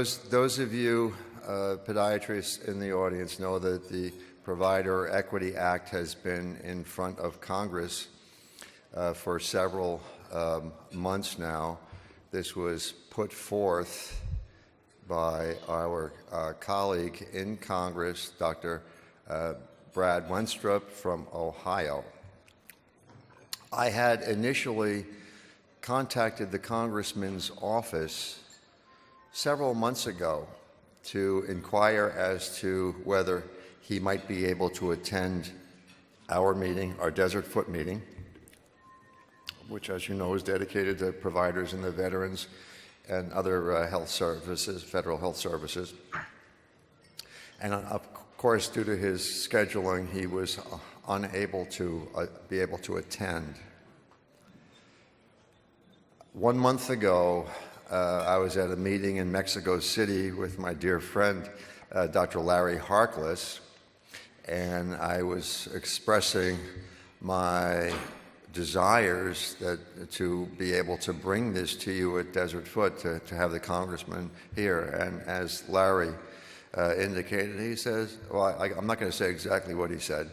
Those of you podiatrists in the audience know that the Provider Equity Act has been in front of Congress for several months now. This was put forth by our colleague in Congress, Dr. Brad Wenstrup from Ohio. I had initially contacted the Congressman's office several months ago to inquire as to whether he might be able to attend our meeting, our Desert Foot meeting, which, as you know, is dedicated to providers and the veterans and other health services, federal health services. And of course, due to his scheduling, he was unable to be able to attend. 1 month ago, I was at a meeting in Mexico City with my dear friend, Dr. Larry Harkless, and I was expressing my desires to be able to bring this to you at Desert Foot, to have the Congressman here. And as Larry indicated, he says, well, I'm not going to say exactly what he said,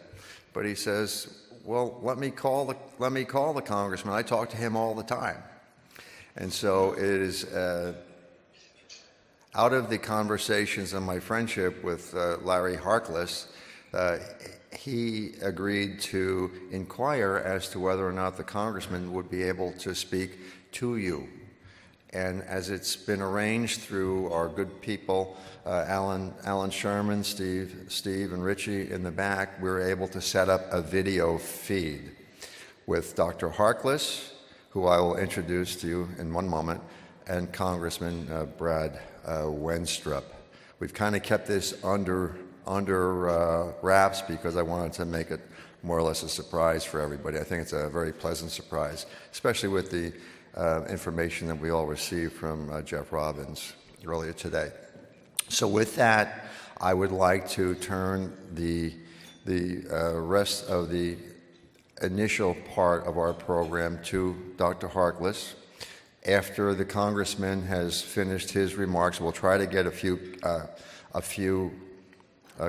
but he says, well, let me call the Congressman. I talk to him all the time. And so it is out of the conversations and my friendship with Larry Harkless, he agreed to inquire as to whether or not the Congressman would be able to speak to you. And as it's been arranged through our good people, Alan Sherman, Steve, and Richie in the back, we were able to set up a video feed with Dr. Harkless, who I will introduce to you in one moment, and Congressman Brad Wenstrup. We've kind of kept this under wraps because I wanted to make it more or less a surprise for everybody. I think it's a very pleasant surprise, especially with the information that we all received from Jeff Robbins earlier today. So with that, I would like to turn the rest of the initial part of our program to Dr. Harkless. After the Congressman has finished his remarks, we'll try to get a few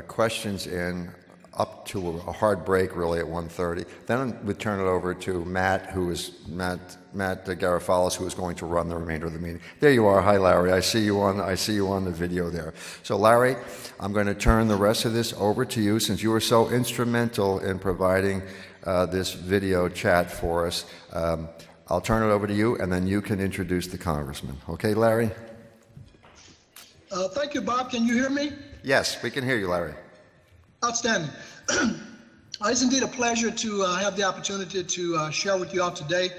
questions in up to a hard break, really, at 1:30. Then we turn it over to Matt Garafalis, who is going to run the remainder of the meeting. There you are. Hi, Larry. I see you on the video there. So, Larry, I'm going to turn the rest of this over to you, since you were so instrumental in providing this video chat for us. I'll turn it over to you, and then you can introduce the Congressman. Okay, Larry? Thank you, Bob. Can you hear me? Yes, we can hear you, Larry. Outstanding. It's indeed a pleasure to have the opportunity to share with you all today.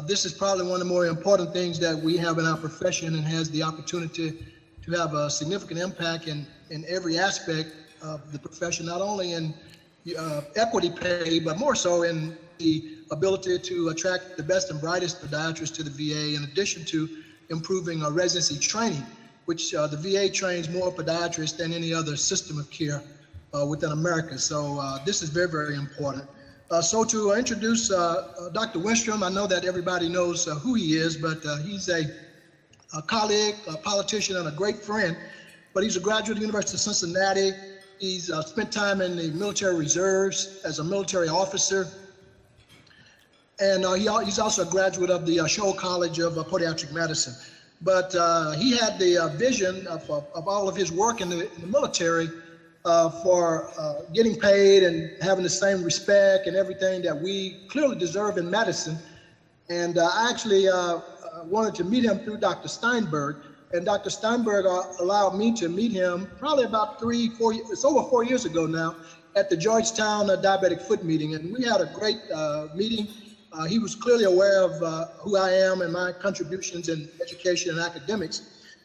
This is probably one of the more important things that we have in our profession, and has the opportunity to have a significant impact in every aspect of the profession, not only in equity pay, but more so in the ability to attract the best and brightest podiatrists to the VA, in addition to improving residency training, which the VA trains more podiatrists than any other system of care within America. So this is very, very important. So to introduce Dr. Wenstrup, I know that everybody knows who he is, but he's a colleague, a politician, and a great friend. But he's a graduate of the University of Cincinnati. He's spent time in the military reserves as a military officer. And he's also a graduate of the Scholl College of Podiatric Medicine. But he had the vision of all of his work in the military for getting paid and having the same respect and everything that we clearly deserve in medicine. And I actually wanted to meet him through Dr. Steinberg. And Dr. Steinberg allowed me to meet him probably about 4 years, it's over 4 years ago now, at the Georgetown Diabetic Foot meeting. And we had a great meeting. He was clearly aware of who I am and my contributions in education and academics.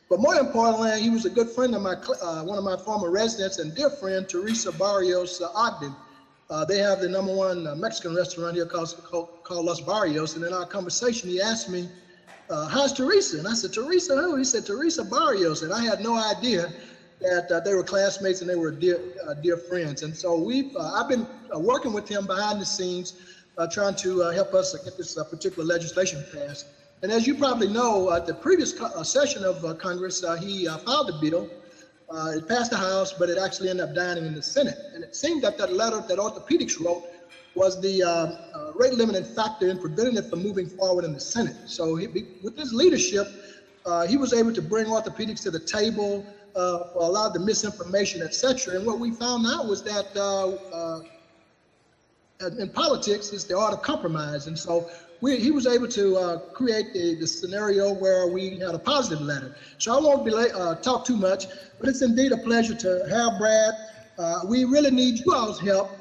But more importantly, he was a good friend of my, one of my former residents and dear friend, Teresa Barrios Ogden. They have the #1 Mexican restaurant here called Los Barrios. And in our conversation, he asked me, how's Teresa? And I said, Teresa who? He said, Teresa Barrios. And I had no idea that they were classmates and they were dear friends. And so I've been working with him behind the scenes, trying to help us get this particular legislation passed. And as you probably know, at the previous session of Congress, he filed a bill. It passed the House, but it actually ended up dying in the Senate. And it seemed that that letter that orthopedics wrote was the rate limiting factor in preventing it from moving forward in the Senate. So with his leadership, he was able to bring orthopedics to the table, for a lot of the misinformation, et cetera. And what we found out was that in politics, it's the art of compromise. And so he was able to create the scenario where we had a positive letter. So I won't talk too much, but it's indeed a pleasure to have Brad. We really need you all's help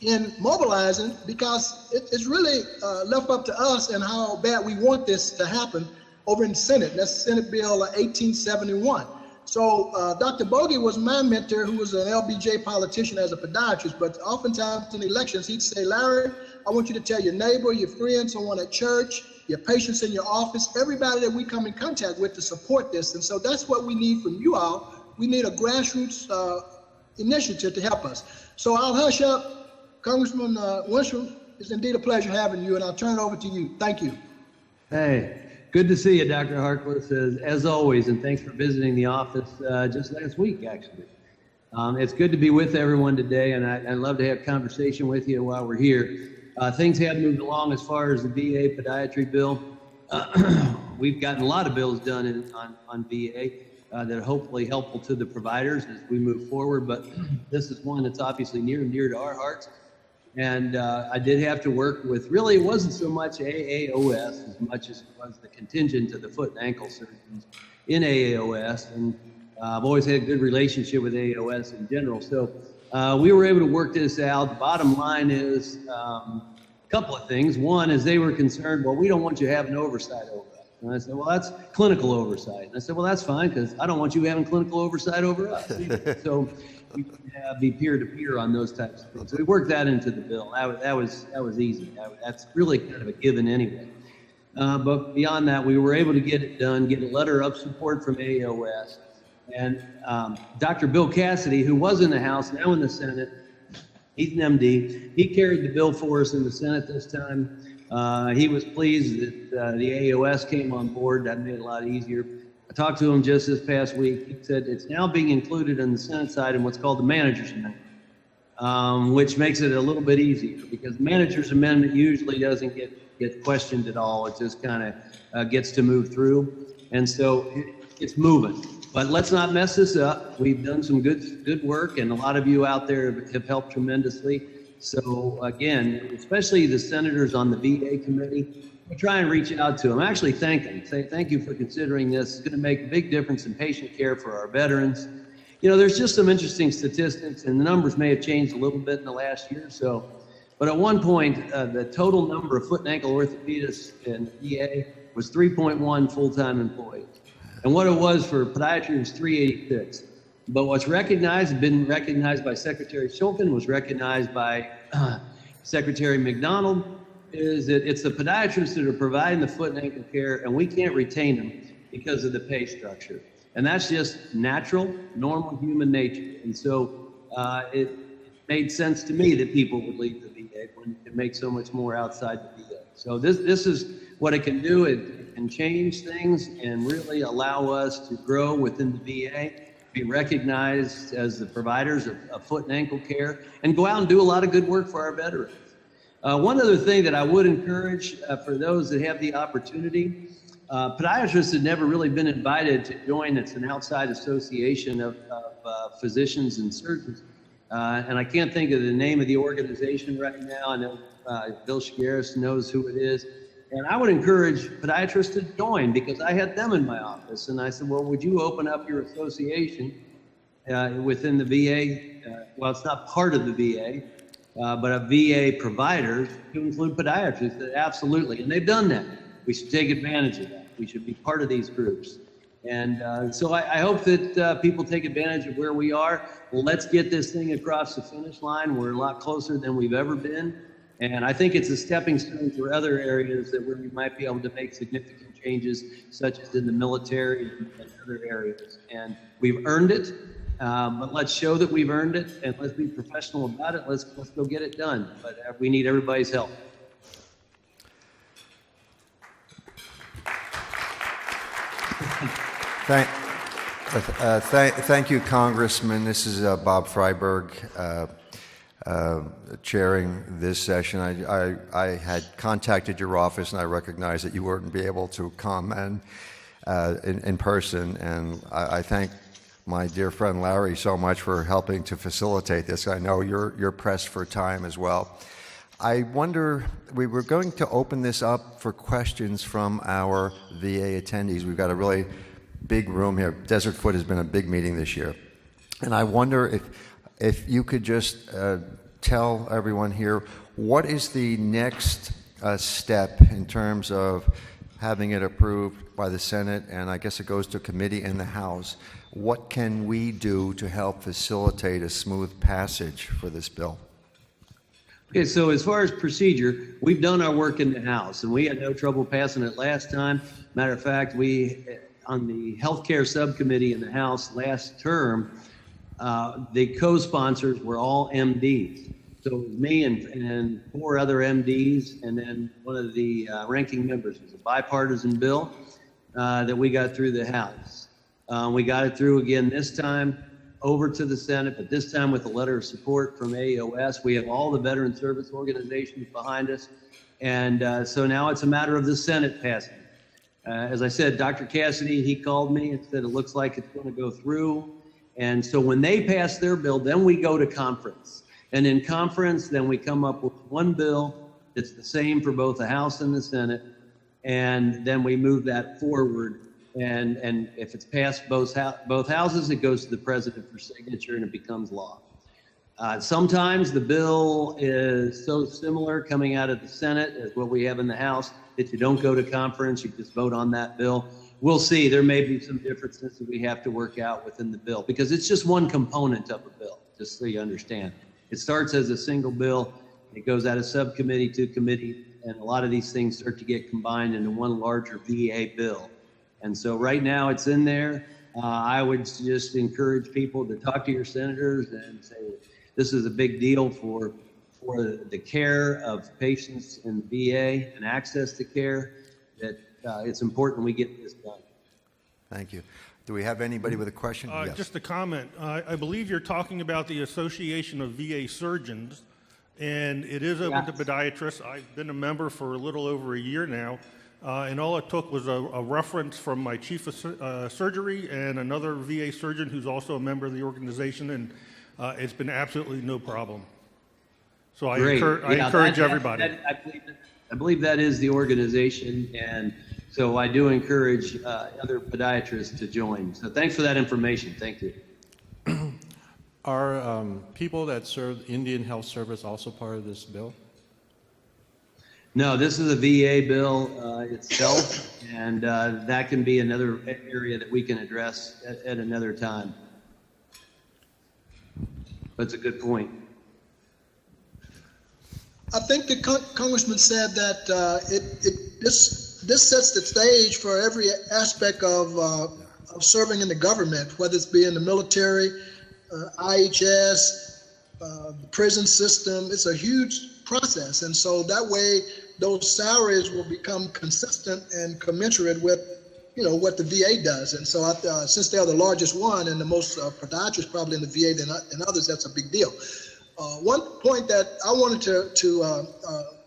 in mobilizing, because it's really left up to us and how bad we want this to happen over in the Senate. That's Senate Bill 1871. So Dr. Bogie was my mentor, who was an LBJ politician as a podiatrist, but oftentimes in elections, he'd say, Larry, I want you to tell your neighbor, your friend, someone at church, your patients in your office, everybody that we come in contact with to support this. And so that's what we need from you all. We need a grassroots initiative to help us. So I'll hush up. Congressman Wenstrup, it's indeed a pleasure having you, and I'll turn it over to you. Thank you. Hey, good to see you, Dr. Harkless, as always, and thanks for visiting the office just last week, actually. It's good to be with everyone today, and I'd love to have a conversation with you while we're here. Things have moved along as far as the VA podiatry bill. We've gotten a lot of bills done on VA that are hopefully helpful to the providers as we move forward, but this is one that's obviously near and dear to our hearts. And I did have to work with, really, it wasn't so much AAOS as much as it was the contingent of the foot and ankle surgeons in AAOS. And I've always had a good relationship with AAOS in general. So we were able to work this out. The bottom line is a couple of things. One is they were concerned, well, we don't want you having oversight over us. And I said, well, that's clinical oversight. And I said, well, that's fine, because I don't want you having clinical oversight over us either. So we can be peer-to-peer on those types of things. So we worked that into the bill. That was easy. That's really kind of a given anyway. But beyond that, we were able to get it done, get a letter of support from AAOS. And Dr. Bill Cassidy, who was in the House, now in the Senate, he's an MD. He carried the bill for us in the Senate this time. He was pleased that the AAOS came on board. That made it a lot easier. I talked to him just this past week. He said it's now being included on the Senate side in what's called the manager's amendment, which makes it a little bit easier, because the manager's amendment usually doesn't get questioned at all. It just kind of gets to move through. And so it's moving. But let's not mess this up. We've done some good work, and a lot of you out there have helped tremendously. So again, especially the senators on the VA committee, we'll try and reach out to them. Actually, thank them. Say thank you for considering this. It's going to make a big difference in patient care for our veterans. You know, there's just some interesting statistics, and the numbers may have changed a little bit in the last year or so. But at one point, the total number of foot and ankle orthopedists in the VA was 3.1 full-time employees. And what it was for podiatry was 386. But what's recognized, been recognized by Secretary Shulkin, was recognized by Secretary McDonald, is that it's the podiatrists that are providing the foot and ankle care, and we can't retain them because of the pay structure. And that's just natural, normal human nature. And so it made sense to me that people would leave the VA when you can make so much more outside the VA. So this is what it can do. It can change things and really allow us to grow within the VA, be recognized as the providers of foot and ankle care, and go out and do a lot of good work for our veterans. One other thing that I would encourage for those that have the opportunity, podiatrists had never really been invited to join. It's an outside association of physicians and surgeons. And I can't think of the name of the organization right now. I know Bill Shigaris knows who it is. And I would encourage podiatrists to join, because I had them in my office. And I said, well, would you open up your association within the VA? Well, it's not part of the VA, but a VA provider to include podiatrists. Absolutely. And they've done that. We should take advantage of that. We should be part of these groups. And so I hope that people take advantage of where we are. Well, let's get this thing across the finish line. We're a lot closer than we've ever been. And I think it's a stepping stone for other areas where we might be able to make significant changes, such as in the military and other areas. And we've earned it, but let's show that we've earned it, and let's be professional about it. Let's go get it done. But we need everybody's help. Thank you, Congressman. This is Bob Freiberg chairing this session. I had contacted your office, and I recognized that you wouldn't be able to come and in person. And I thank my dear friend Larry so much for helping to facilitate this. I know you're pressed for time as well. I wonder, we were going to open this up for questions from our VA attendees. We've got a really big room here. Desert Foot has been a big meeting this year. And I wonder if you could just tell everyone here, what is the next step in terms of having it approved by the Senate, and I guess it goes to committee in the House? What can we do to help facilitate a smooth passage for this bill? Okay, so as far as procedure, we've done our work in the House, and we had no trouble passing it last time. Matter of fact, we, on the healthcare subcommittee in the House last term, the co-sponsors were all MDs. So it was me and 4 other MDs, and then one of the ranking members. It was a bipartisan bill that we got through the House. We got it through again this time, over to the Senate, but this time with a letter of support from AOS. We have all the veteran service organizations behind us. And so now it's a matter of the Senate passing. As I said, Dr. Cassidy, he called me and said it looks like it's going to go through. And so when they pass their bill, then we go to conference. And in conference, then we come up with one bill that's the same for both the House and the Senate. And then we move that forward. And if it's passed both houses, it goes to the president for signature and it becomes law. Sometimes the bill is so similar coming out of the Senate as what we have in the House that you don't go to conference, you just vote on that bill. We'll see. There may be some differences that we have to work out within the bill because it's just one component of a bill, just so you understand. It starts as a single bill, it goes out of subcommittee to committee, and a lot of these things start to get combined into one larger VA bill. And so right now it's in there. I would just encourage people to talk to your senators and say, this is a big deal for the care of patients in the VA and access to care, that it's important we get this done. Thank you. Do we have anybody with a question? Yes. Just a comment. I believe you're talking about the Association of VA Surgeons, and it is open to podiatrists. I've been a member for a little over a year now. And all it took was a reference from my chief of surgery and another VA surgeon who's also a member of the organization, and it's been absolutely no problem. So I encourage everybody. I believe that is the organization, and so I do encourage other podiatrists to join. So thanks for that information. Thank you. Are people that serve Indian Health Service also part of this bill? No, this is a VA bill itself, and that can be another area that we can address at another time. That's a good point. I think the Congressman said that this sets the stage for every aspect of serving in the government, whether it's be in the military, IHS, the prison system. It's a huge process, and so that way those salaries will become consistent and commensurate with, what the VA does. And so since they're the largest one and the most podiatrists probably in the VA than others, that's a big deal. One point that I wanted to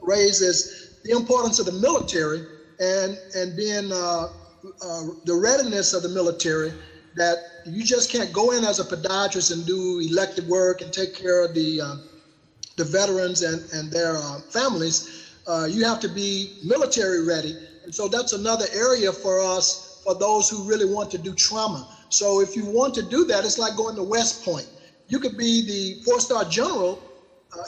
raise is the importance of the military and being the readiness of the military, that you just can't go in as a podiatrist and do elective work and take care of the veterans and their families. You have to be military ready. And so that's another area for us, for those who really want to do trauma. So if you want to do that, it's like going to West Point. You could be the 4-star general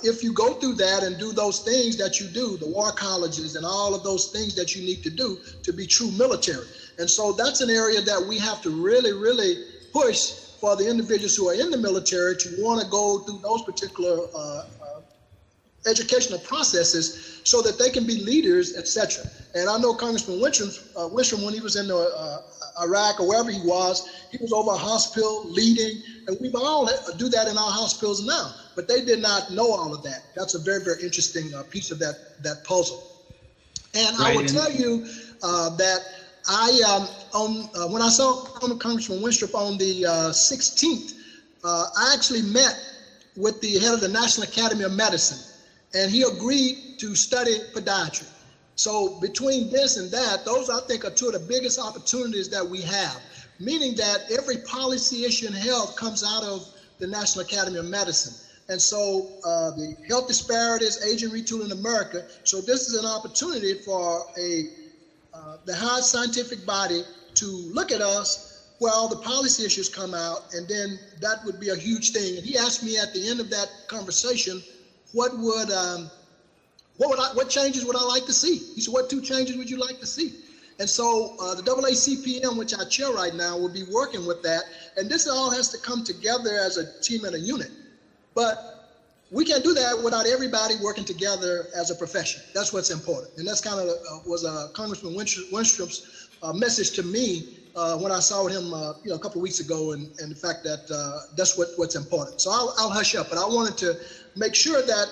if you go through that and do those things that you do, the war colleges and all of those things that you need to do to be true military. And so that's an area that we have to really, really push for the individuals who are in the military to want to go through those particular educational processes so that they can be leaders, etc. And I know Congressman Wenstrup, when he was in Iraq or wherever he was over a hospital leading, and we all do that in our hospitals now, but they did not know all of that. That's a very, very interesting piece of that puzzle. And right. I will tell you that When I saw Congressman Wenstrup on the 16th, I actually met with the head of the National Academy of Medicine, and he agreed to study podiatry. So between this and that, those I think are two of the biggest opportunities that we have, meaning that every policy issue in health comes out of the National Academy of Medicine. And so the health disparities, aging retool in America. So this is an opportunity for the high scientific body to look at us where all the policy issues come out, and then that would be a huge thing. And he asked me at the end of that conversation, what changes would I like to see? He said, what 2 changes would you like to see? And so the AACPM, which I chair right now, will be working with that. And this all has to come together as a team and a unit. But we can't do that without everybody working together as a profession. That's what's important. And that's kind of was Congressman Wenstrup's message to me when I saw him a couple of weeks ago, and the fact that that's what's important. So I'll hush up, but I wanted to make sure that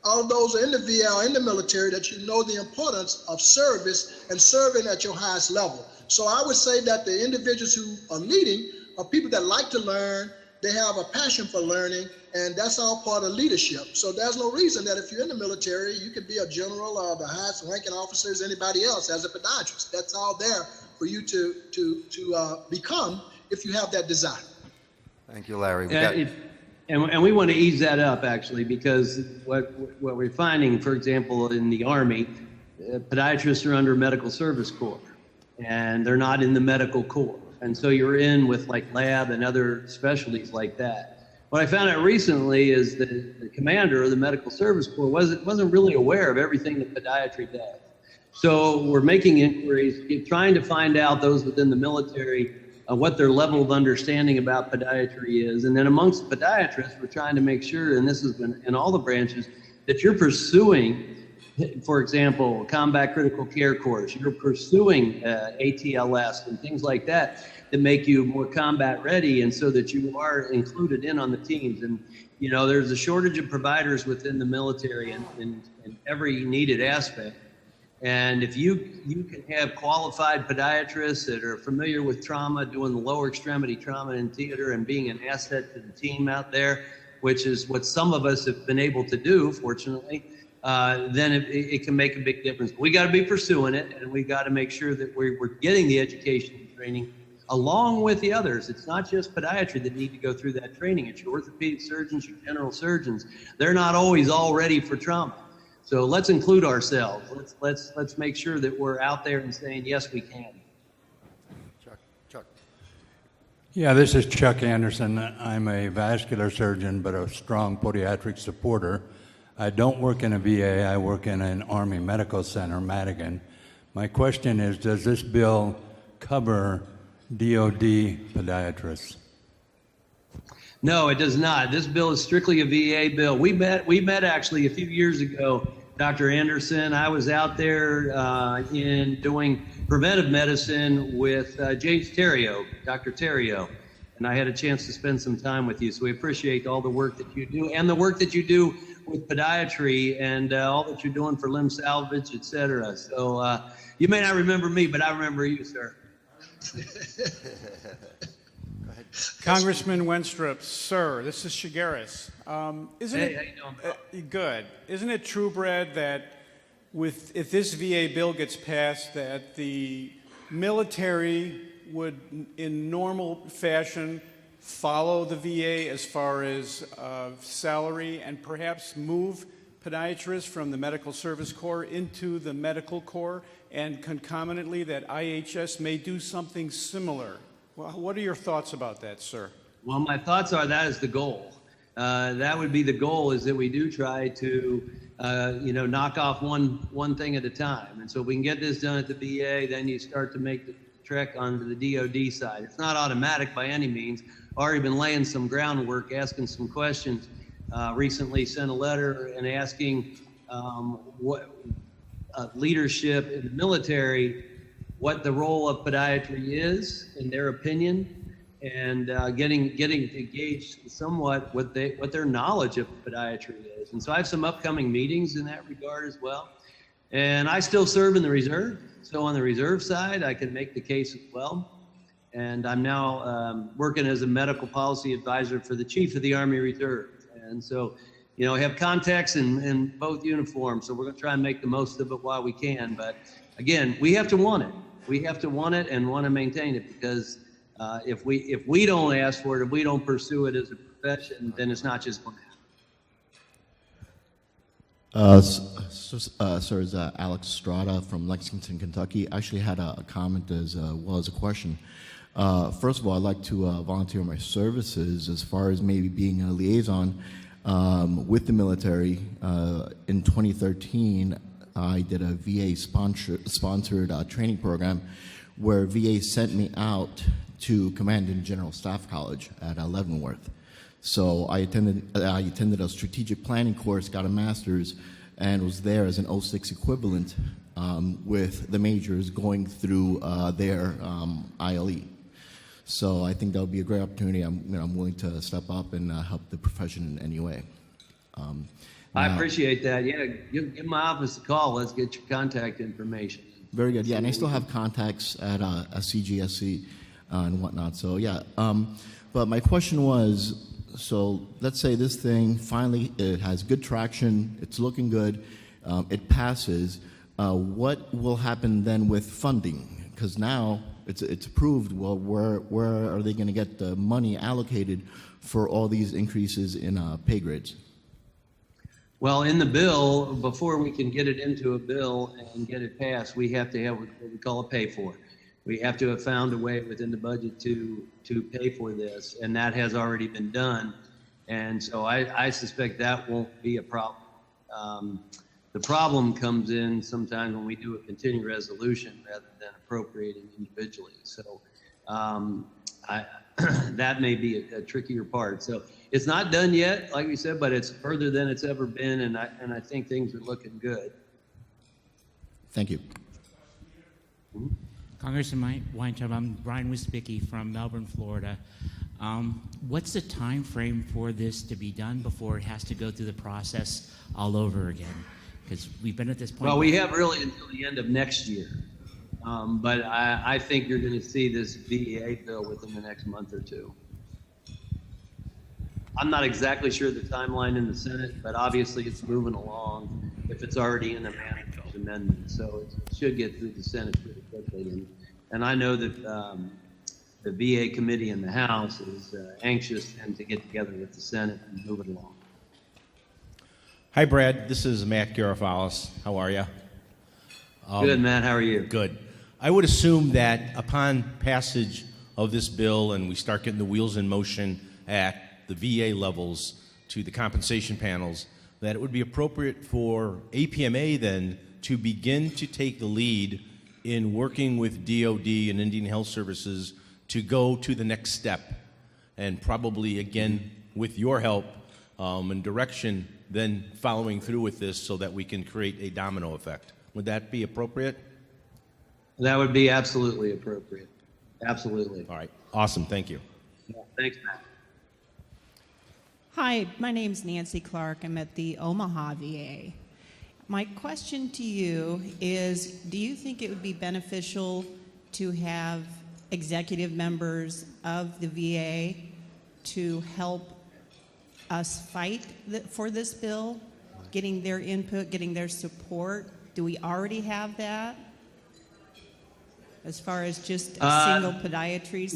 all those in the VA or in the military, that you know the importance of service and serving at your highest level. So I would say that the individuals who are leading are people that like to learn, they have a passion for learning, and that's all part of leadership. So there's no reason that if you're in the military, you could be a general or the highest ranking officer as anybody else as a podiatrist. That's all there for you to become if you have that desire. Thank you, Larry. And we want to ease that up, actually, because what we're finding, for example, in the Army, podiatrists are under Medical Service Corps, and they're not in the Medical Corps. And so you're in with like lab and other specialties like that. What I found out recently is that the commander of the Medical Service Corps wasn't really aware of everything that podiatry does. So we're making inquiries, trying to find out those within the military what their level of understanding about podiatry is. And then amongst podiatrists, we're trying to make sure, and this has been in all the branches, that you're pursuing, for example, combat critical care course, you're pursuing ATLS and things like that make you more combat ready, and so that you are included in on the teams. And, you know, there's a shortage of providers within the military in every needed aspect. And if you can have qualified podiatrists that are familiar with trauma, doing the lower extremity trauma and theater, and being an asset to the team out there, which is what some of us have been able to do, fortunately, then it can make a big difference. We got to be pursuing it, and we got to make sure that we're getting the education and training along with the others. It's not just podiatry that need to go through that training. It's your orthopedic surgeons, your general surgeons. They're not always all ready for trauma. So let's include ourselves. Let's make sure that we're out there and saying, yes, we can. Chuck. Yeah, this is Chuck Anderson. I'm a vascular surgeon, but a strong podiatric supporter. I don't work in a VA. I work in an Army Medical Center, Madigan. My question is, does this bill cover DOD podiatrists? No, it does not. This bill is strictly a VA bill. We met actually a few years ago, Dr. Anderson. I was out there in doing preventive medicine with James Terrio, Dr. Terrio, and I had a chance to spend some time with you. So we appreciate all the work that you do and the work that you do with podiatry and all that you're doing for limb salvage, et cetera. So you may not remember me, but I remember you, sir. Congressman Wenstrup, sir, this is Shigeris. How you doing? Good? Isn't it true, Brad, that if this VA bill gets passed, that the military would, in normal fashion, follow the VA as far as salary, and perhaps move podiatrists from the Medical Service Corps into the Medical Corps, and concomitantly that IHS may do something similar? Well, what are your thoughts about that, sir? Well, my thoughts are that is the goal. That would be the goal, is that we do try to, knock off one thing at a time. And so if we can get this done at the VA, then you start to make the trek onto the DOD side. It's not automatic by any means. Already been laying some groundwork, asking some questions. Recently sent a letter and asking what leadership in the military, what the role of podiatry is in their opinion, and getting to gauge somewhat what their knowledge of podiatry is. And so I have some upcoming meetings in that regard as well. And I still serve in the reserve. So on the reserve side, I can make the case as well. And I'm now working as a medical policy advisor for the Chief of the Army Reserve. And so, you know, I have contacts in both uniforms. So we're going to try and make the most of it while we can. But again, we have to want it. We have to want it and want to maintain it, because if we don't ask for it, if we don't pursue it as a profession, then it's not just going to happen. Sir, it's Alex Strada from Lexington, Kentucky. I actually had a comment as well as a question. First of all, I'd like to volunteer my services as far as maybe being a liaison with the military. In 2013, I did a VA sponsored training program where VA sent me out to Command and General Staff College at Leavenworth. So I attended a strategic planning course, got a master's, and was there as an 06 equivalent with the majors going through their ILE. So I think that would be a great opportunity. I'm willing to step up and help the profession in any way. I appreciate that. Yeah, give my office a call. Let's get your contact information. Very good. Yeah, and I still have contacts at CGSC and whatnot. So yeah, but my question was, so let's say this thing finally, it has good traction, it's looking good, it passes. What will happen then with funding? Because now it's approved. Well, where are they going to get the money allocated for all these increases in pay grades? Well, in the bill, before we can get it into a bill and get it passed, we have to have what we call a pay for. We have to have found a way within the budget to pay for this, and that has already been done. And so I suspect that won't be a problem. The problem comes in sometimes when we do a continuing resolution rather than appropriating individually. So that may be a trickier part. So it's not done yet, like we said, but it's further than it's ever been, and I think things are looking good. Thank you. Mm-hmm. Congressman Weintraub, I'm Brian Wispicki from Melbourne, Florida. What's the time frame for this to be done before it has to go through the process all over again? Because we've been at this point. Well, we have really until the end of next year. But I think you're going to see this VA bill within the next month or two. I'm not exactly sure the timeline in the Senate, but obviously it's moving along if it's already in the manager's amendment. So it should get through the Senate pretty quickly. And I know that the VA committee in the House is anxious and to get together with the Senate and move it along. Hi, Brad. This is Matt Garafalis. How are you? Good, Matt. How are you? Good. I would assume that upon passage of this bill and we start getting the wheels in motion at the VA levels to the compensation panels, that it would be appropriate for APMA then to begin to take the lead in working with DOD and Indian Health Services to go to the next step, and probably again with your help and direction then following through with this so that we can create a domino effect. Would that be appropriate? That would be absolutely appropriate. Absolutely. All right. Awesome. Thank you. Yeah, thanks, Matt. Hi, my name's Nancy Clark. I'm at the Omaha VA. My question to you is, do you think it would be beneficial to have executive members of the VA to help us fight for this bill, getting their input, getting their support? Do we already have that as far as just a single podiatrist?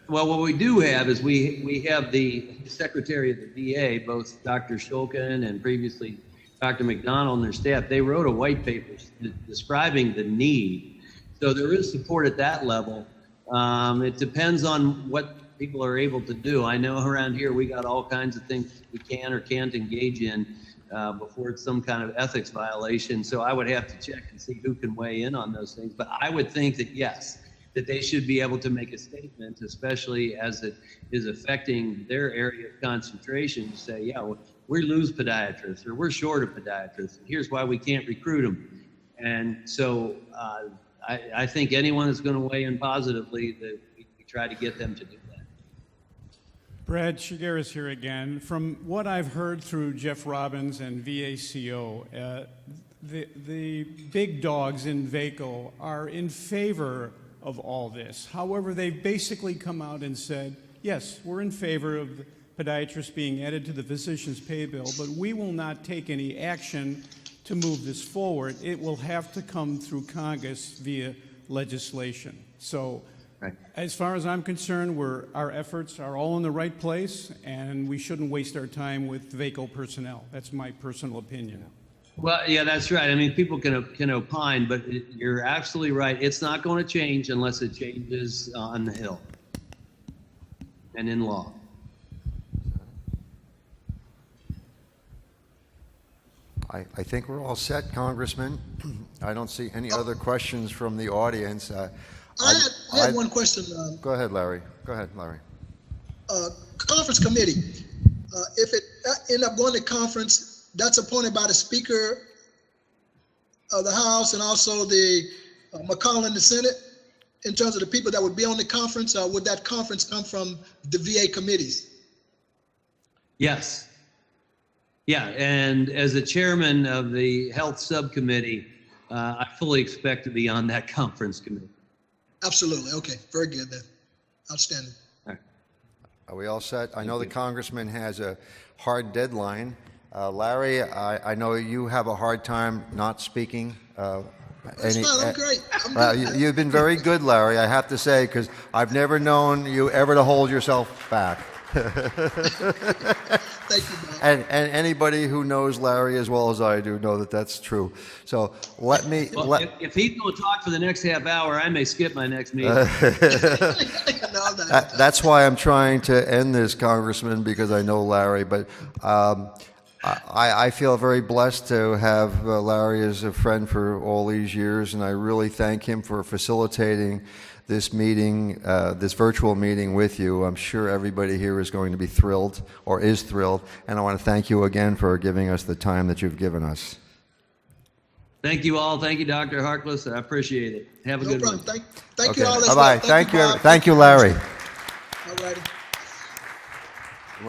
What we do have is we have the Secretary of the VA, both Dr. Shulkin and previously Dr. McDonald and their staff. They wrote a white paper describing the need. So there is support at that level. It depends on what people are able to do. I know around here we got all kinds of things we can or can't engage in before it's some kind of ethics violation. So I would have to check and see who can weigh in on those things. But I would think that yes, that they should be able to make a statement, especially as it is affecting their area of concentration, to say, yeah, we lose podiatrists or we're short of podiatrists, and here's why we can't recruit them. And so I think anyone that's going to weigh in positively, that we try to get them to do that. Brad Shigeris here again. From what I've heard through Jeff Robbins and VACO, the big dogs in VACO are in favor of all this. However, they've basically come out and said, yes, we're in favor of the podiatrists being added to the physician's pay bill, but we will not take any action to move this forward. It will have to come through Congress via legislation. So Right. as far as I'm concerned, our efforts are all in the right place, and we shouldn't waste our time with VACO personnel. That's my personal opinion. Well, yeah, that's right. I mean, people can opine, but you're absolutely right. It's not going to change unless it changes on the Hill and in law. I think we're all set, Congressman. I don't see any other questions from the audience. I had one question. Go ahead, Larry. Conference committee, if it end up going to conference, that's appointed by the Speaker of the House and also the McConnell in the Senate, in terms of the people that would be on the conference. Would that conference come from the VA committees? Yes. Yeah, and as the chairman of the health subcommittee, I fully expect to be on that conference committee. Absolutely. Okay. Very good then. Outstanding. Are we all set? I know the congressman has a hard deadline. Larry, I know you have a hard time not speaking. That's fine. I'm great. I'm good. You've been very good, Larry, I have to say, because I've never known you ever to hold yourself back. Thank you, Bob. And anybody who knows Larry as well as I do know that that's true. So let me... Well, if he's going to talk for the next half hour, I may skip my next meeting. That's why I'm trying to end this, Congressman, because I know Larry. But I feel very blessed to have Larry as a friend for all these years, and I really thank him for facilitating this meeting, this virtual meeting with you. I'm sure everybody here is going to be thrilled, or is thrilled, and I want to thank you again for giving us the time that you've given us. Thank you all. Thank you, Dr. Harkless. I appreciate it. Have a good one. No problem. Thank you all. Bye-bye. Thank you, Larry. All righty.